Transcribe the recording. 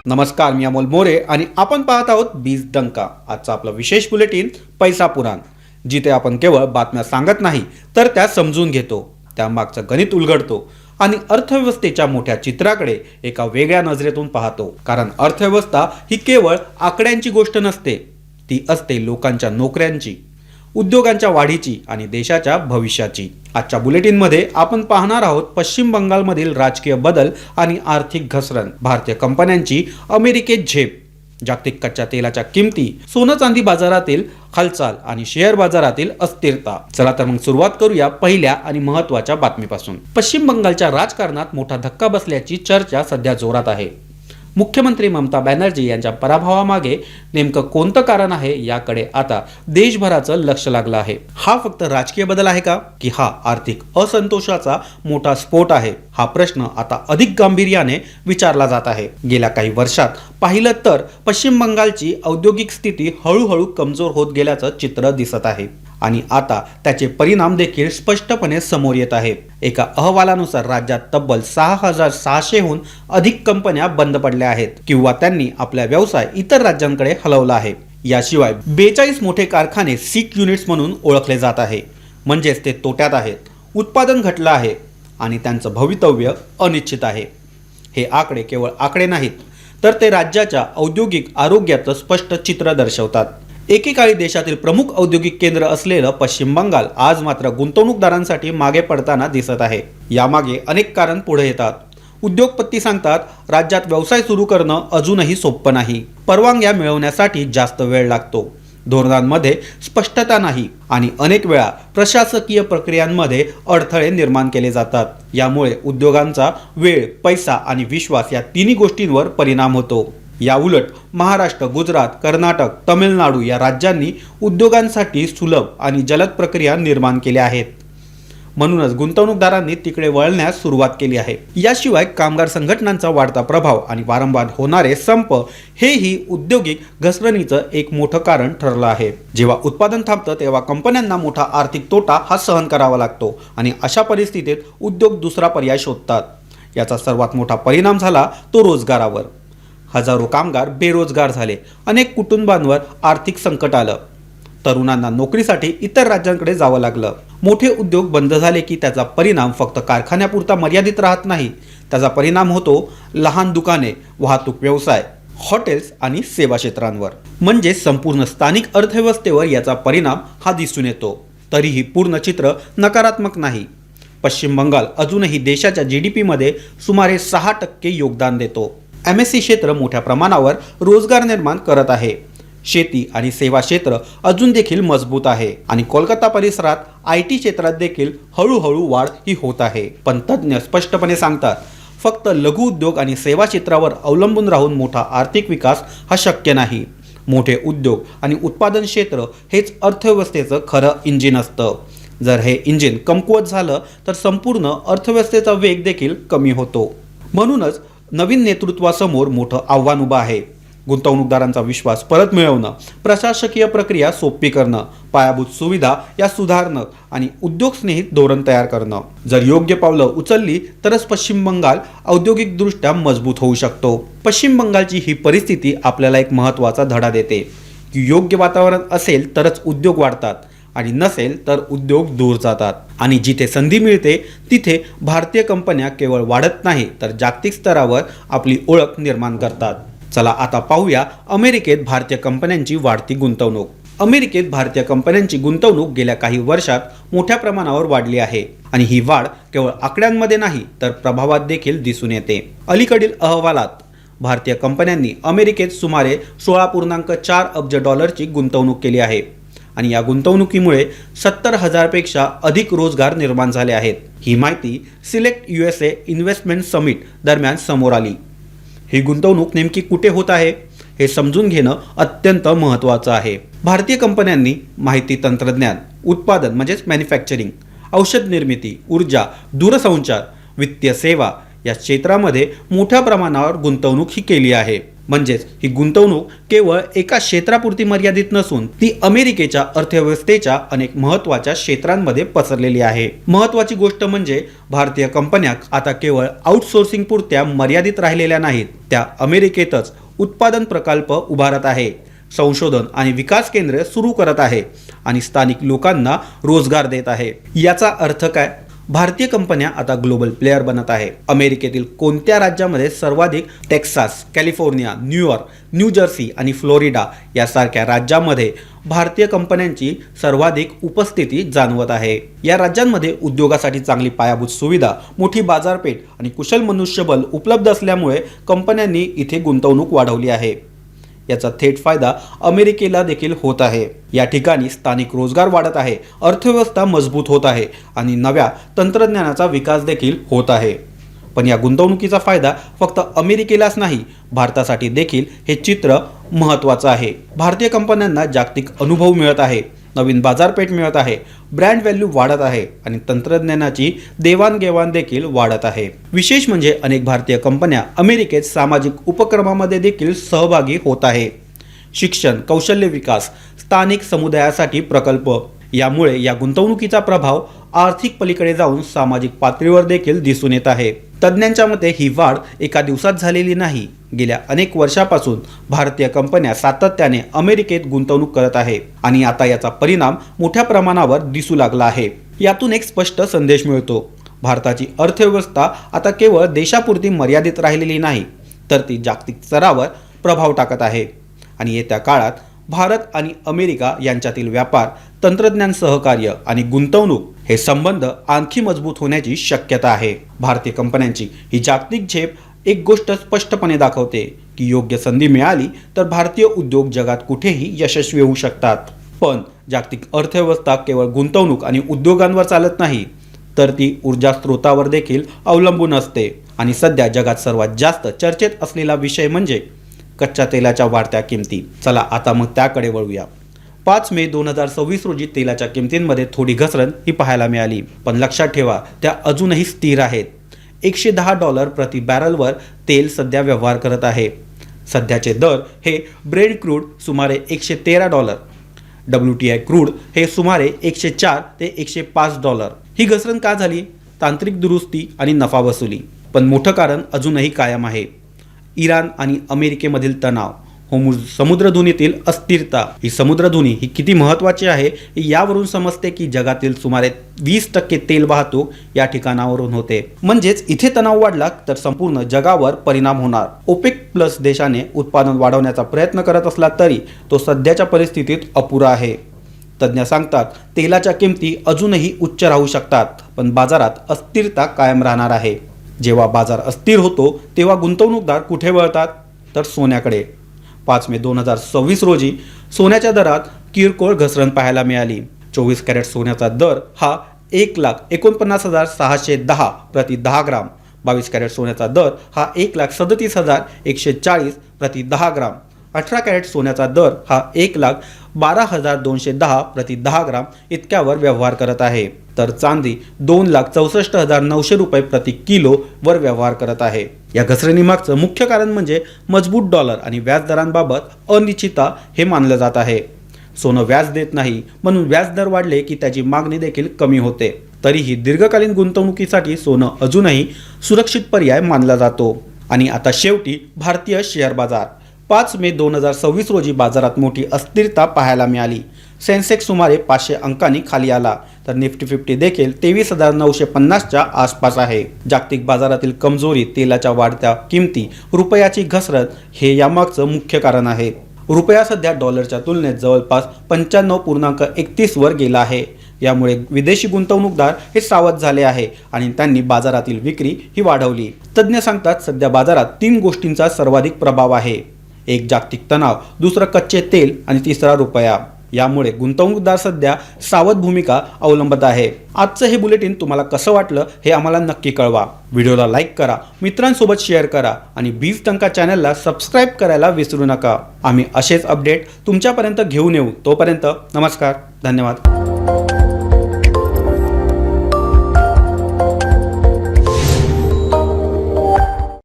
नमस्कार, मी अमोल मोरे आणि आपण पाहत आहोत बीज डंका. आजचा आपला विशेष बुलेटिन पैसा पुराण, जिथे आपण केवळ बातम्या सांगत नाही तर त्या समजून घेतो, त्यामागचं गणित उलगडतो आणि अर्थव्यवस्थेच्या मोठ्या चित्राकडे एका वेगळ्या नजरेतून पाहतो. कारण अर्थव्यवस्था ही केवळ आकड्यांची गोष्ट नसते, ती असते लोकांच्या नोकऱ्यांची, उद्योगांच्या वाढीची आणि देशाच्या भविष्याची. आजच्या बुलेटिनमध्ये आपण पाहणार आहोत पश्चिम बंगालमधील राजकीय बदल आणि आर्थिक घसरण, भारतीय कंपन्यांची अमेरिकेत झेप, जागतिक कच्च्या तेलाच्या किमती, सोनं चांदी बाजारातील हालचाल आणि शेअर बाजारातील अस्थिरता. चला तर मग सुरुवात करूया पहिल्या आणि महत्त्वाच्या बातमीपासून. पश्चिम बंगालच्या राजकारणात मोठा धक्का बसल्याची चर्चा सध्या जोरात आहे. मुख्यमंत्री ममता बॅनर्जी यांच्या पराभवामागे नेमकं कोणतं कारण आहे याकडे आता देशभराचं लक्ष लागलं आहे. हा फक्त राजकीय बदल आहे का, की हा आर्थिक असंतोषाचा मोठा स्फोट आहे? हा प्रश्न आता अधिक गांभीर्याने विचारला जात आहे. गेल्या काही वर्षात पाहिलं तर पश्चिम बंगालची औद्योगिक स्थिती हळूहळू कमजोर होत गेल्याचं चित्र दिसत आहे आणि आता त्याचे परिणाम देखील स्पष्टपणे समोर येत आहेत. एका अहवालानुसार राज्यात तब्बल 6,600हून अधिक कंपन्या बंद पडल्या आहेत किंवा त्यांनी आपला व्यवसाय इतर राज्यांकडे हलवला आहे. याशिवाय 42 मोठे कारखाने सिक युनिट्स म्हणून ओळखले जात आहे, म्हणजेच ते तोट्यात आहेत. उत्पादन घटलं आहे आणि त्यांचं भवितव्य अनिश्चित आहे. हे आकडे केवळ आकडे नाहीत, तर ते राज्याच्या औद्योगिक आरोग्याचं स्पष्ट चित्र दर्शवतात. एकेकाळी देशातील प्रमुख औद्योगिक केंद्र असलेलं पश्चिम बंगाल आज मात्र गुंतवणूकदारांसाठी मागे पडताना दिसत आहे. यामागे अनेक कारण पुढे येतात. उद्योगपती सांगतात राज्यात व्यवसाय सुरू करणं अजूनही सोपं नाही. परवानग्या मिळवण्यासाठी जास्त वेळ लागतो, धोरणांमध्ये स्पष्टता नाही आणि अनेक वेळा प्रशासकीय प्रक्रियांमध्ये अडथळे निर्माण केले जातात. यामुळे उद्योगांचा वेळ, पैसा आणि विश्वास या तिन्ही गोष्टींवर परिणाम होतो. या उलट महाराष्ट्र, गुजरात, कर्नाटक, तमिळनाडू या राज्यांनी उद्योगांसाठी सुलभ आणि जलद प्रक्रिया निर्माण केल्या आहेत. म्हणूनच गुंतवणूकदारांनी तिकडे वळण्यास सुरुवात केली आहे. याशिवाय कामगार संघटनांचा वाढता प्रभाव आणि वारंवार होणारे संप हेही औद्योगिक घसरणीचं एक मोठं कारण ठरलं आहे. जेव्हा उत्पादन थांबतं तेव्हा कंपन्यांना मोठा आर्थिक तोटा हा सहन करावा लागतो आणि अशा परिस्थितीत उद्योग दुसरा पर्याय शोधतात. याचा सर्वात मोठा परिणाम झाला तो रोजगारावर. हजारो कामगार बेरोजगार झाले, अनेक कुटुंबांवर आर्थिक संकट आलं, तरुणांना नोकरीसाठी इतर राज्यांकडे जावं लागलं. मोठे उद्योग बंद झाले की त्याचा परिणाम फक्त कारखान्यापुरता मर्यादित राहत नाही, त्याचा परिणाम होतो लहान दुकाने, वाहतूक व्यवसाय, हॉटेल्स आणि सेवा क्षेत्रांवर, म्हणजे संपूर्ण स्थानिक अर्थव्यवस्थेवर याचा परिणाम हा दिसून येतो. तरीही पूर्ण चित्र नकारात्मक नाही. पश्चिम बंगाल अजूनही देशाच्या GDP मध्ये सुमारे 6% योगदान देतो. MSC क्षेत्र मोठ्या प्रमाणावर रोजगार निर्माण करत आहे. शेती आणि सेवा क्षेत्र अजून देखील मजबूत आहे आणि कोलकाता परिसरात IT क्षेत्रात देखील हळूहळू वाढ ही होत आहे. पण तज्ज्ञ स्पष्टपणे सांगतात फक्त लघु उद्योग आणि सेवा क्षेत्रावर अवलंबून राहून मोठा आर्थिक विकास हा शक्य नाही. मोठे उद्योग आणि उत्पादन क्षेत्र हेच अर्थव्यवस्थेचं खरं इंजिन असतं. जर हे इंजिन कमकुवत झालं तर संपूर्ण अर्थव्यवस्थेचा वेग देखील कमी होतो. म्हणूनच नवीन नेतृत्वासमोर मोठं आव्हान उभं आहे. गुंतवणूकदारांचा विश्वास परत मिळवणं, प्रशासकीय प्रक्रिया सोपी करणं, पायाभूत सुविधा या सुधारणं आणि उद्योगस्नेहित धोरण तयार करणं. जर योग्य पावलं उचलली तरच पश्चिम बंगाल औद्योगिकदृष्ट्या मजबूत होऊ शकतो. पश्चिम बंगालची ही परिस्थिती आपल्याला एक महत्त्वाचा धडा देते की योग्य वातावरण असेल तरच उद्योग वाढतात आणि नसेल तर उद्योग दूर जातात. आणि जिथे संधी मिळते तिथे भारतीय कंपन्या केवळ वाढत नाही तर जागतिक स्तरावर आपली ओळख निर्माण करतात. चला आता पाहूया अमेरिकेत भारतीय कंपन्यांची वाढती गुंतवणूक. अमेरिकेत भारतीय कंपन्यांची गुंतवणूक गेल्या काही वर्षात मोठ्या प्रमाणावर वाढली आहे आणि ही वाढ केवळ आकड्यांमध्ये नाही तर प्रभावात देखील दिसून येते. अलीकडील अहवालात भारतीय कंपन्यांनी अमेरिकेत सुमारे $16.4 अब्ज गुंतवणूक केली आहे आणि या गुंतवणुकीमुळे 70,000 पेक्षा अधिक रोजगार निर्माण झाले आहेत. ही माहिती सिलेक्ट USA इन्व्हेस्टमेंट समिट दरम्यान समोर आली. ही गुंतवणूक नेमकी कुठे होत आहे हे समजून घेणं अत्यंत महत्त्वाचं आहे. भारतीय कंपन्यांनी माहिती तंत्रज्ञान, उत्पादन म्हणजेच मॅन्युफॅक्चरिंग, औषध निर्मिती, ऊर्जा, दूरसंचार, वित्तीय सेवा या क्षेत्रामध्ये मोठ्या प्रमाणावर गुंतवणूक ही केली आहे. म्हणजेच ही गुंतवणूक केवळ एका क्षेत्रापुरती मर्यादित नसून ती अमेरिकेच्या अर्थव्यवस्थेच्या अनेक महत्त्वाच्या क्षेत्रांमध्ये पसरलेली आहे। महत्त्वाची गोष्ट म्हणजे भारतीय कंपन्या आता केवळ आउटसोर्सिंग पुरत्या मर्यादित राहिलेल्या नाहीत, त्या अमेरिकेतच उत्पादन प्रकल्प उभारत आहे, संशोधन आणि विकास केंद्रे सुरू करत आहे आणि स्थानिक लोकांना रोजगार देत आहे। याचा अर्थ काय? भारतीय कंपन्या आता ग्लोबल प्लेयर बनत आहे। अमेरिकेतील कोणत्या राज्यामध्ये सर्वाधिक? Texas, California, New York, new Jersey आणि फ्लोरिडा यासारख्या राज्यांमध्ये भारतीय कंपन्यांची सर्वाधिक उपस्थिती जाणवत आहे। या राज्यांमध्ये उद्योगासाठी चांगली पायाभूत सुविधा, मोठी बाजारपेठ आणि कुशल मनुष्यबळ उपलब्ध असल्यामुळे कंपन्यांनी इथे गुंतवणूक वाढवली आहे। याचा थेट फायदा अमेरिकेला देखील होत आहे। या ठिकाणी स्थानिक रोजगार वाढत आहे, अर्थव्यवस्था मजबूत होत आहे आणि नव्या तंत्रज्ञानाचा विकास देखील होत आहे। पण या गुंतवणुकीचा फायदा फक्त अमेरिकेलाच नाही, भारतासाठी देखील हे चित्र महत्त्वाचं आहे। भारतीय कंपन्यांना जागतिक अनुभव मिळत आहे, नवीन बाजारपेठ मिळत आहे, ब्रँड व्हॅल्यू वाढत आहे आणि तंत्रज्ञानाची देवाणघेवाण देखील वाढत आहे। विशेष म्हणजे अनेक भारतीय कंपन्या अमेरिकेत सामाजिक उपक्रमामध्ये देखील सहभागी होत आहे। शिक्षण, कौशल्य विकास, स्थानिक समुदायासाठी प्रकल्प, यामुळे या गुंतवणुकीचा प्रभाव आर्थिक पलीकडे जाऊन सामाजिक पातळीवर देखील दिसून येत आहे। तज्ज्ञांच्या मते ही वाढ एका दिवसात झालेली नाही, गेल्या अनेक वर्षापासून भारतीय कंपन्या सातत्याने अमेरिकेत गुंतवणूक करत आहे आणि आता याचा परिणाम मोठ्या प्रमाणावर दिसू लागला आहे। यातून एक स्पष्ट संदेश मिळतो, भारताची अर्थव्यवस्था आता केवळ देशापुरती मर्यादित राहिलेली नाही, तर ती जागतिक स्तरावर प्रभाव टाकत आहे आणि येत्या काळात भारत आणि अमेरिका यांच्यातील व्यापार, तंत्रज्ञान सहकार्य आणि गुंतवणूक हे संबंध आणखी मजबूत होण्याची शक्यता आहे। भारतीय कंपन्यांची ही जागतिक झेप एक गोष्ट स्पष्टपणे दाखवते की योग्य संधी मिळाली तर भारतीय उद्योग जगात कुठेही यशस्वी होऊ शकतात। पण जागतिक अर्थव्यवस्था केवळ गुंतवणूक आणि उद्योगांवर चालत नाही, तर ती ऊर्जा स्रोतावर देखील अवलंबून असते आणि सध्या जगात सर्वात जास्त चर्चेत असलेला विषय म्हणजे कच्च्या तेलाच्या वाढत्या किमती। चला आता मग त्याकडे वळूया। 5 मे 2026 रोजी तेलाच्या किमतींमध्ये थोडी घसरण ही पाहायला मिळाली, पण लक्षात ठेवा त्या अजूनही स्थिर आहेत। $110 प्रति बॅरलवर तेल सध्या व्यवहार करत आहे। सध्याचे दर हे ब्रेंट क्रूड सुमारे $113, WTI क्रूड हे सुमारे $104 ते $105। ही घसरण का झाली? तांत्रिक दुरुस्ती आणि नफा वसुली, पण मोठं कारण अजूनही कायम आहे। इराण आणि अमेरिकेमधील तणाव, होर्मुझ समुद्रधुनीतील अस्थिरता। ही समुद्रधुनी ही किती महत्त्वाची आहे यावरून समजते की जगातील सुमारे 20% तेल वाहतूक या ठिकाणावरून होते। म्हणजेच इथे तणाव वाढला तर संपूर्ण जगावर परिणाम होणार। ओपेक प्लस देशाने उत्पादन वाढवण्याचा प्रयत्न करत असला तरी तो सध्याच्या परिस्थितीत अपुरा आहे। तज्ज्ञ सांगतात तेलाच्या किमती अजूनही उच्च राहू शकतात, पण बाजारात अस्थिरता कायम राहणार आहे। जेव्हा बाजार अस्थिर होतो तेव्हा गुंतवणूकदार कुठे वळतात? तर सोन्याकडे। 5 मे 2026 रोजी सोन्याच्या दरात किरकोळ घसरण पाहायला मिळाली। 24 कॅरेट सोन्याचा दर हा 1,49,610 प्रति 10 ग्राम, 22 कॅरेट सोन्याचा दर हा 1,37,140 प्रति 10 ग्राम, 18 कॅरेट सोन्याचा दर हा 1,12,210 प्रति 10 ग्राम इतक्यावर व्यवहार करत आहे। तर चांदी 2,64,900 रुपये प्रति किलो वर व्यवहार करत आहे। या घसरणीमागचं मुख्य कारण म्हणजे मजबूत डॉलर आणि व्याजदरांबाबत अनिश्चितता हे मानलं जात आहे। सोनं व्याज देत नाही, म्हणून व्याजदर वाढले की त्याची मागणी देखील कमी होते। तरीही दीर्घकालीन गुंतवणुकीसाठी सोनं अजूनही सुरक्षित पर्याय मानला जातो। आणि आता शेवटी भारतीय शेअर बाजार। 5 मे 2026 रोजी बाजारात मोठी अस्थिरता पाहायला मिळाली। सेन्सेक्स सुमारे 500 अंकांनी खाली आला, तर निफ्टी 50 देखील 23,950च्या आसपास आहे। जागतिक बाजारातील कमजोरी, तेलाच्या वाढत्या किमती, रुपयाची घसरण हे यामागचं मुख्य कारण आहे। रुपया सध्या डॉलरच्या तुलनेत जवळपास 95.31 वर गेला आहे। यामुळे विदेशी गुंतवणूकदार हे सावध झाले आहे आणि त्यांनी बाजारातील विक्री ही वाढवली। तज्ज्ञ सांगतात सध्या बाजारात 3 गोष्टींचा सर्वाधिक प्रभाव आहे। एक जागतिक तणाव, दुसरं कच्चे तेल आणि तिसरा रुपया। यामुळे गुंतवणूकदार सध्या सावध भूमिका अवलंबत आहे। आजचं हे बुलेटिन तुम्हाला कसं वाटलं हे आम्हाला नक्की कळवा। व्हिडिओला लाईक करा, मित्रांसोबत शेअर करा आणि 20 टंका चॅनलला सबस्क्राईब करायला विसरू नका। आम्ही असेच अपडेट तुमच्यापर्यंत घेऊन येऊ। तोपर्यंत नमस्कार, धन्यवाद।